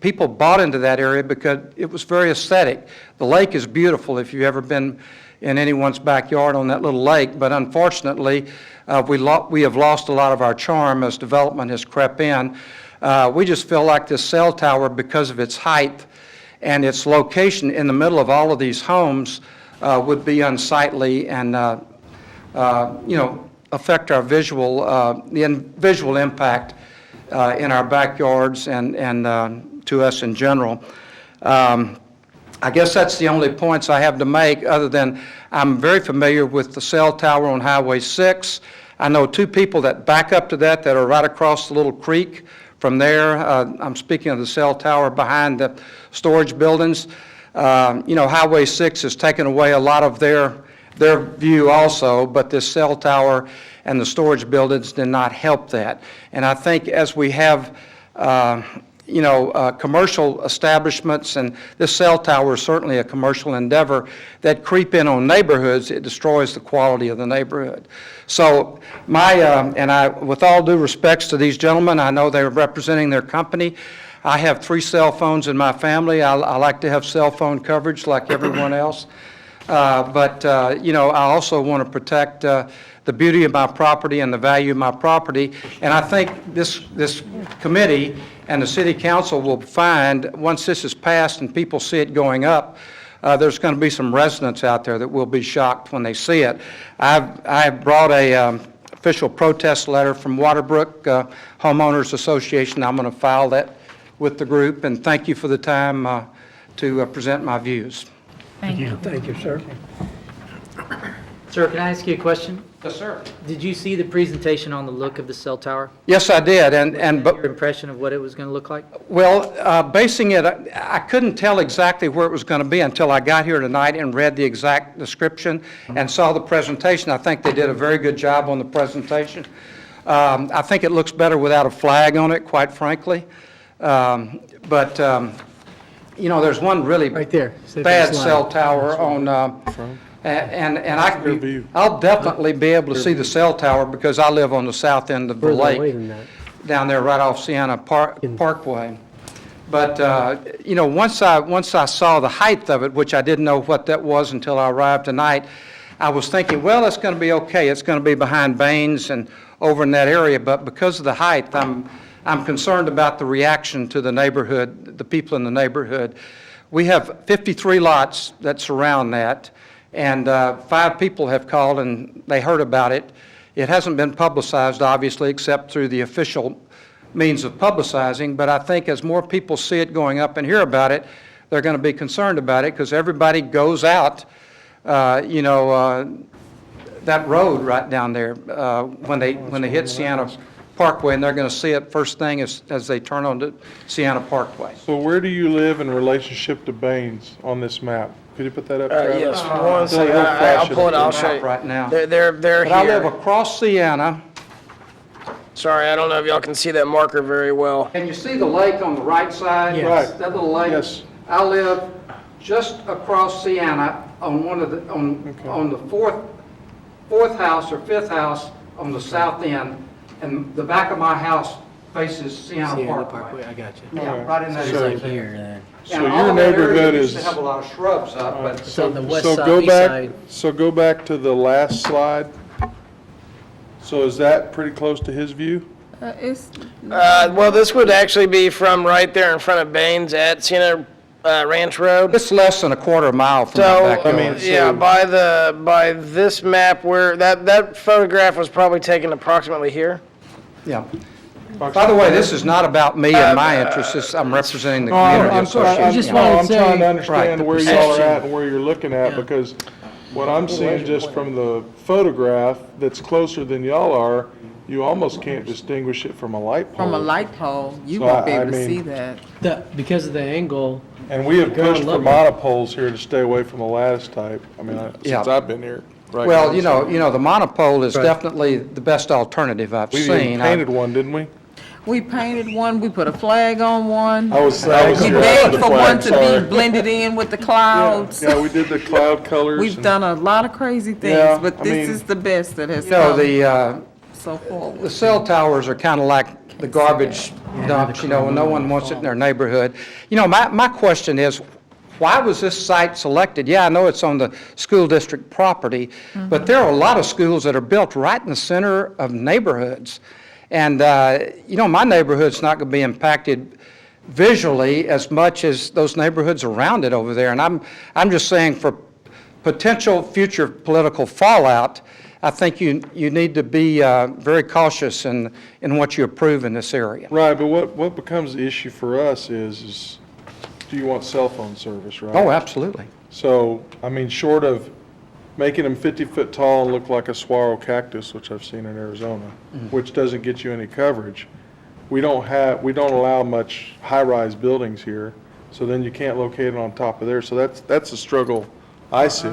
people bought into that area because it was very aesthetic. The lake is beautiful if you've ever been in anyone's backyard on that little lake, but unfortunately, we have lost a lot of our charm as development has crept in. We just feel like this cell tower, because of its height and its location in the middle of all of these homes, would be unsightly and you know, affect our visual impact in our backyards and to us in general. I guess that's the only points I have to make, other than I'm very familiar with the cell tower on Highway 6. I know 2 people that back up to that are right across the little creek from there. I'm speaking of the cell tower behind the storage buildings. You know, Highway 6 has taken away a lot of their view also, but this cell tower and the storage buildings did not help that. And I think as we have you know, commercial establishments, and this cell tower is certainly a commercial endeavor, that creep in on neighborhoods, it destroys the quality of the neighborhood. So with all due respects to these gentlemen, I know they're representing their company. I have 3 cell phones in my family. I like to have cell phone coverage like everyone else. But you know, I also want to protect the beauty of my property and the value of my property. And I think this committee and the city council will find, once this is passed and people see it going up, there's going to be some residents out there that will be shocked when they see it. I've brought a official protest letter from Waterbrook Homeowners Association. I'm going to file that with the group, and thank you for the time to present my views. Thank you. Thank you, sir. Sir, can I ask you a question? Yes, sir. Did you see the presentation on the look of the cell tower? Yes, I did, but Your impression of what it was going to look like? well, basing it, I couldn't tell exactly where it was going to be until I got here tonight and read the exact description and saw the presentation. I think they did a very good job on the presentation. I think it looks better without a flag on it, quite frankly. But you know, there's one really Right there. bad cell tower on, I'll definitely be able to see the cell tower because I live on the south end of the Further away lake, than that. down there right off Sienna Parkway. But, you know, once I saw the height of it, which I didn't know what that was until I arrived tonight, I was thinking, well, it's going to be okay. It's going to be behind Baines and over in that area. But because of the height, I'm concerned about the reaction to the neighborhood, the people in the neighborhood. We have 53 lots that surround that, and 5 people have called and they heard about it. It hasn't been publicized, obviously, except through the official means of publicizing, but I think as more people see it going up and hear about it, they're going to be concerned about it because everybody goes out, you know, that road right down there when they hit Sienna Parkway, and they're going to see it first thing as they turn onto Sienna Parkway. So where do you live in relationship to Baines on this map? Could you put that up, Travis? Yes, one second. I'll pull it. I'll show you. Right now. They're But I live here. across Sienna. Sorry, I don't know if y'all can see that marker very well. Can you see the lake on the right side? Yes. That little lake? Yes. I live just across Sienna on one of the, on the fourth house or fifth house on the south end, and the back of my house faces Sienna Parkway. I got you. Yeah, right in that So- area. Here, then. So And all your of that area neighborhood used is. to have a lot of shrubs up, but It's on the west So side, go east back, side. so go back to the last slide. So is that pretty close to his view? Well, this would actually be from right there in front of Baines at Sienna Ranch Road. it's less than a quarter mile from So, my backyard. yeah, by this map where, that photograph was probably taken approximately here. Yeah. By the way, this is not about me and my interests. I'm representing the I'm community sorry, association. just Yeah. wanted to I'm trying to say- understand Right, where the y'all are perception. at and where you're looking at, because what I'm seeing just from the photograph that's closer than y'all are, you almost can't distinguish it from a light pole. From a light pole, you So won't be I able to mean- see that. Because of the angle, And we have Ground pushed for level. monopoles here to stay away from the lattice type. I mean, Yeah. since I've been here. right Well, now. you know, the monopole is definitely the best alternative I've We even seen. painted one, didn't we? We painted one, we put a flag on one. I was We here after begged the for flag, one to sorry. be blended in with the clouds. Yeah, we did the cloud colors. We've and- done a lot of crazy Yeah, things, but I this mean- is the best that has You know, come so the forward. cell towers are kind of like the garbage dumps, you know, and no one wants it in their neighborhood. You know, my question is, why was this site selected? Yeah, I know it's on the school district property, but there are a lot of schools that are built right in the center of neighborhoods. And, you know, my neighborhood's not going to be impacted visually as much as those neighborhoods around it over there. And I'm just saying for potential future political fallout, I think you need to be very cautious in what you approve in this area. Right, but what becomes the issue for us is do you want cell phone service, right? Oh, absolutely. So, I mean, short of making them 50-foot tall and look like a saguaro cactus, which I've seen in Arizona, which doesn't get you any coverage, we don't allow much high-rise buildings here, so then you can't locate it on top of there. So that's the struggle I see.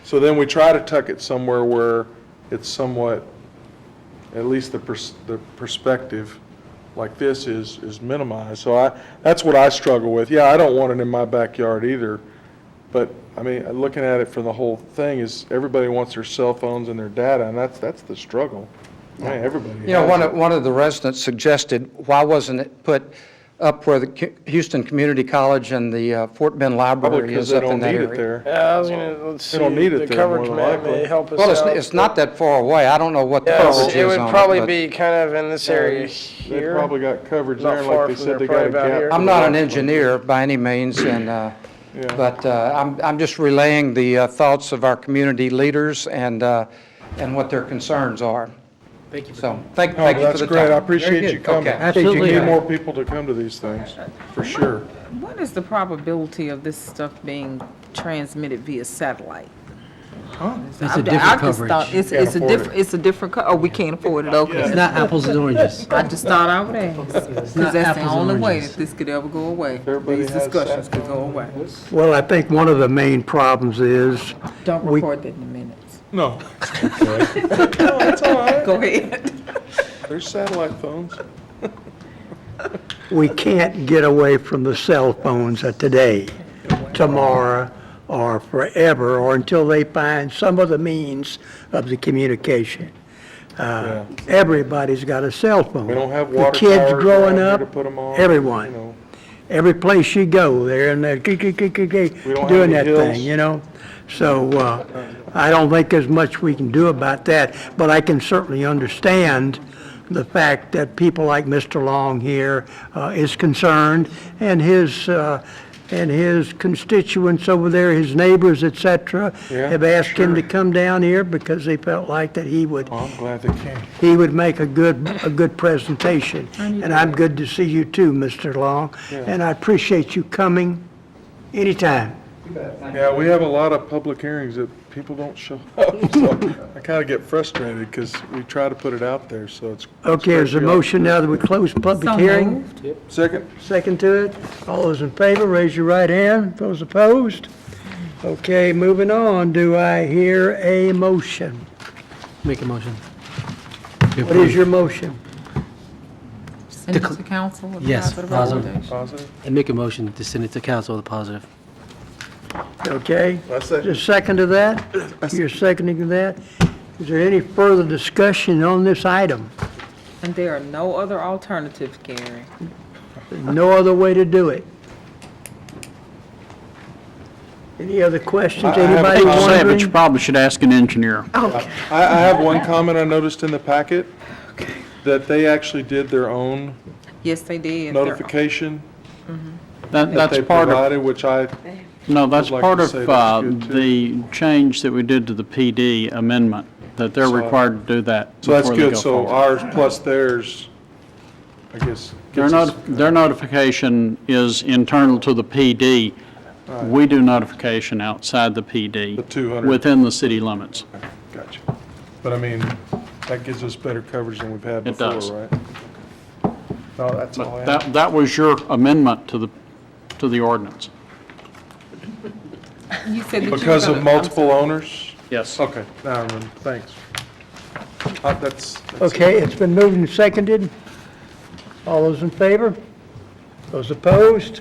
So then we try to tuck it somewhere where it's somewhat, at least the perspective like this is minimized. So that's what I struggle with. Yeah, I don't want it in my backyard either. But, I mean, looking at it from the whole thing is everybody wants their cell phones and their data, and that's the struggle. I mean, everybody You know, has it. one of the residents suggested, why wasn't it put up where the Houston Community College and the Fort Bend Probably Library because is they up in don't that need it area? there. Yeah, I was let's see. They don't need it the there, coverage more than map may likely. help us Well, out. it's not that far away. I don't know what the Yes, coverage it is would on probably but be kind of in this area They here. probably got coverage Not there, far like they from said, there, they got a probably about gap. here. I'm not an engineer by any means, and, but I'm just relaying the thoughts of our community leaders and what their concerns are. thank you for So, thank Oh, you for that's the great. I time. appreciate Very you good. coming. Okay. Absolutely. We need more people to come to these things, for sure. What is the probability of this stuff being transmitted via satellite? It's a I different just coverage. thought It's Can't a afford different, it's a different, oh, we can't afford it, okay. It's not apples and oranges. I just thought I would ask, because not that's the apples and only way oranges. that this could ever go away. Everybody These has discussions could satellite. go away. Well, I think one of the main problems is Don't We- record that in the minutes. No. No, that's all right. Go ahead. There's satellite phones. we can't get away from the cell phones of today, tomorrow, or forever, or until they find some other means of the communication. Yeah. Everybody's got a cell phone. We don't have The water kids towers growing around here up, to put 'em on, everyone. you know. Every place you go, they're in there, don't have doing any that thing, hills. you know? So, I don't think there's much we can do about that, but I can certainly understand the fact that people like Mr. Long here is concerned, and his constituents over there, his neighbors, et cetera, Yeah, have asked him to sure. come down here because they felt like that he would Oh, I'm glad they came. he would make a good presentation. And I'm good to see you too, Mr. Long. And I appreciate you coming anytime. Yeah, we have a lot of public hearings that people don't show up, so I kind of get frustrated because we try to put it out there, so it's. Okay, there's a motion now that we close public So hearing. moved. Second? Second to it. All those in favor, raise your right hand. Those opposed? Okay, moving on. Do I hear a motion? Make a motion. What is your motion? Send it to council with Yes, positive positive. recommendation. Positive? And make a motion to send it to council with a positive. Okay? I second. Just second to that? You're seconding to that? Is there any further discussion on this item? And there are no other alternatives, Gary. No other way to do it. Any other questions? I have a Anybody comment. Say it, but you wondering? probably should ask an engineer. Okay. I have one comment I noticed in the packet, that they actually did their own Yes, they did. notification That, that they that's part of, provided, which I, no, that's would like part to of say that's good, too. the change that we did to the PD amendment, that they're So- required to do that so that's before they good. go So forward. ours plus theirs, I guess. Their notification is internal to the PD. We do notification outside the PD. The 200. Within the city limits. Gotcha. But I mean, that gives us better coverage than we've had It before, does. right? No, that's all I But have. that was your amendment to the ordinance. You said that you were Because of gonna- multiple owners? Yes. Okay, now I remember, thanks. That's it. Okay, it's been moved and seconded. All those in favor? Those opposed?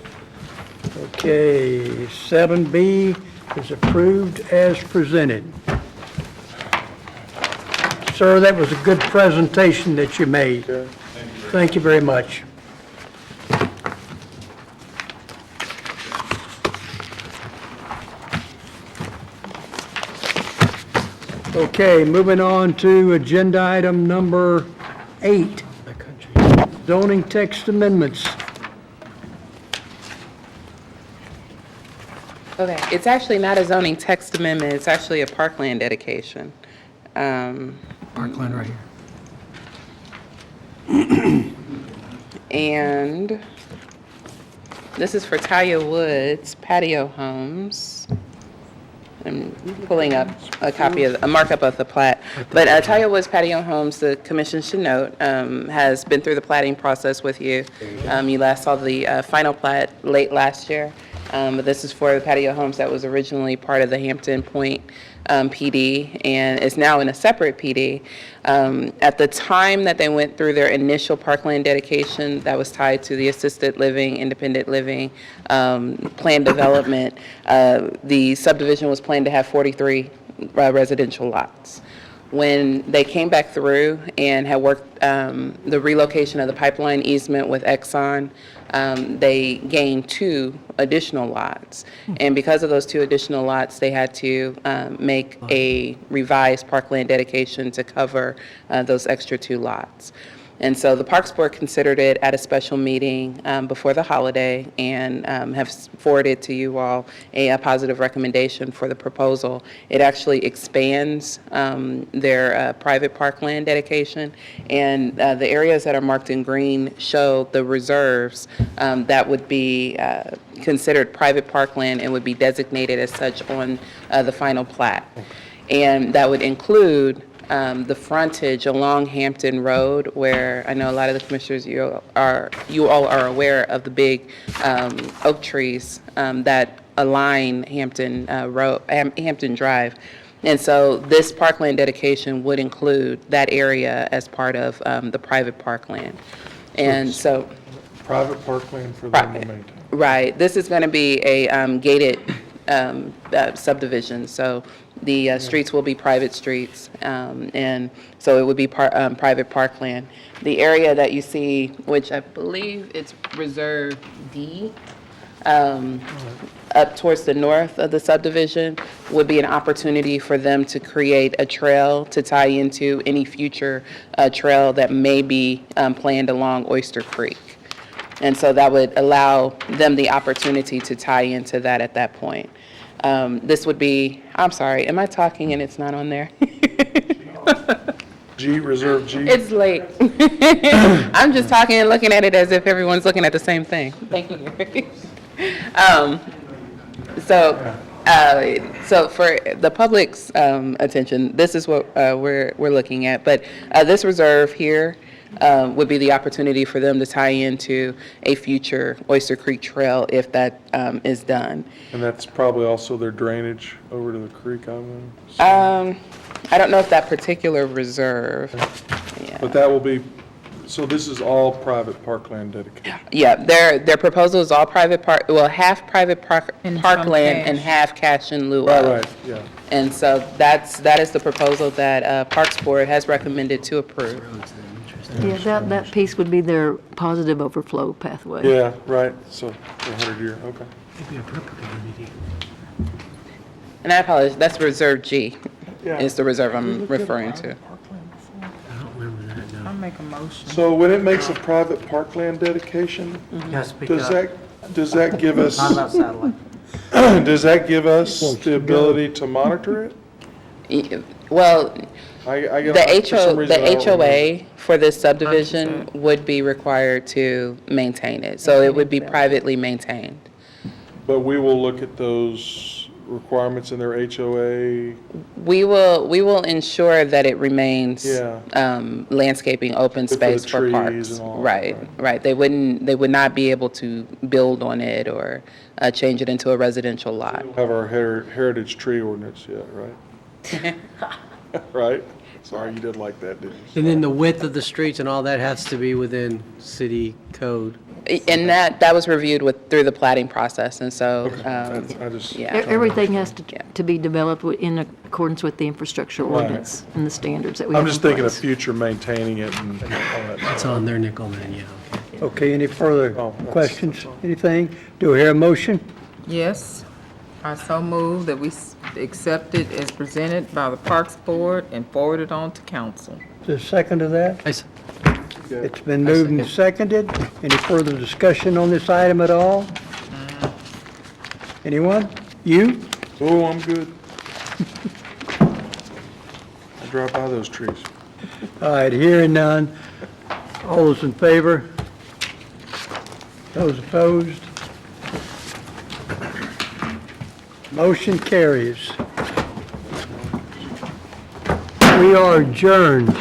Okay, 7B is approved as presented. Sir, that was a good presentation that you made. Thank you very much. Okay, moving on to agenda item number 8, zoning text amendments. Okay, it's actually not a zoning text amendment, it's actually a parkland dedication. Parkland right here. And this is for Talia Woods Patio Homes. I'm pulling up a markup of the plat. But Talia Woods Patio Homes, the commission should note, has been through the platting process with you. You last saw the final plat late last year. But this is for the patio homes that was originally part of the Hampton Point PD and is now in a separate PD. At the time that they went through their initial parkland dedication that was tied to the assisted living, independent living plan development, the subdivision was planned to have 43 residential lots. When they came back through and had worked the relocation of the pipeline easement with Exxon, they gained 2 additional lots. And because of those 2 additional lots, they had to make a revised parkland dedication to cover those extra 2 lots. And so the Parks Board considered it at a special meeting before the holiday and have forwarded to you all a positive recommendation for the proposal. It actually expands their private parkland dedication, and the areas that are marked in green show the reserves that would be considered private parkland and would be designated as such on the final plat. And that would include the frontage along Hampton Road, where I know a lot of the commissioners, you all are aware of the big oak trees that align Hampton Road, Hampton Drive. And so this parkland dedication would include that area as part of the private parkland. And so. Private parkland for them to maintain. Right. This is going to be a gated subdivision, so the streets will be private streets, and so it would be private parkland. The area that you see, which I believe it's Reserve D, up towards the north of the subdivision, would be an opportunity for them to create a trail to tie into any future trail that may be planned along Oyster Creek. And so that would allow them the opportunity to tie into that at that point. This would be, I'm sorry, am I talking and it's not on there? G, Reserve G? It's late. I'm just talking and looking at it as if everyone's looking at the same thing. Thank you, Gary. So for the public's attention, this is what we're looking at. But this reserve here would be the opportunity for them to tie into a future Oyster Creek Trail if that is done. And that's probably also their drainage over to the creek, I'm assuming. I don't know if that particular reserve. But that will be, so this is all private parkland dedication. Yeah, their proposal is all private half private parkland and half cash in lieu of. Right, yeah. And so that is the proposal that Parks Board has recommended to approve. Yeah, that piece would be their positive overflow pathway. Yeah, right, so, the 100-year, okay. And I apologize, that's Reserve G, Yeah. is the reserve I'm referring to. I'll make a motion. So when it makes a private parkland dedication, Yeah, speak does up. does that give us, Not about satellite. does that give us the ability to monitor it? Well, I the for some reason, I don't HOA for this subdivision would be required to maintain it, so it would be privately maintained. But we will look at those requirements in their HOA. We will ensure that it remains Yeah. Landscaping, open Good for space the for trees parks. and all, Right. They would not be able to build on it or change it into a residential lot. We don't have our heritage tree ordinance yet, right? Right? Sorry, you did like that, didn't you? And then the width of the streets and all that has to be within city code. And that was reviewed through the plating process, and so, I just. yeah. Everything has to be developed in accordance with the infrastructure ordinance and the standards that we have I'm in just thinking of place. future maintaining it and all that. It's on their nickel man, yeah. Okay, any further Oh, that's- questions? Anything? Do I hear a motion? Yes, I so move that we accept it as presented by the Parks Board and forward it on to council. Is there a second to that? I s- It's been moved and seconded. Any further discussion on this item at all? Anyone? You? Oh, I'm good. I drive by those trees. All right, hearing none. All those in favor? Those opposed? Motion carries. We are adjourned.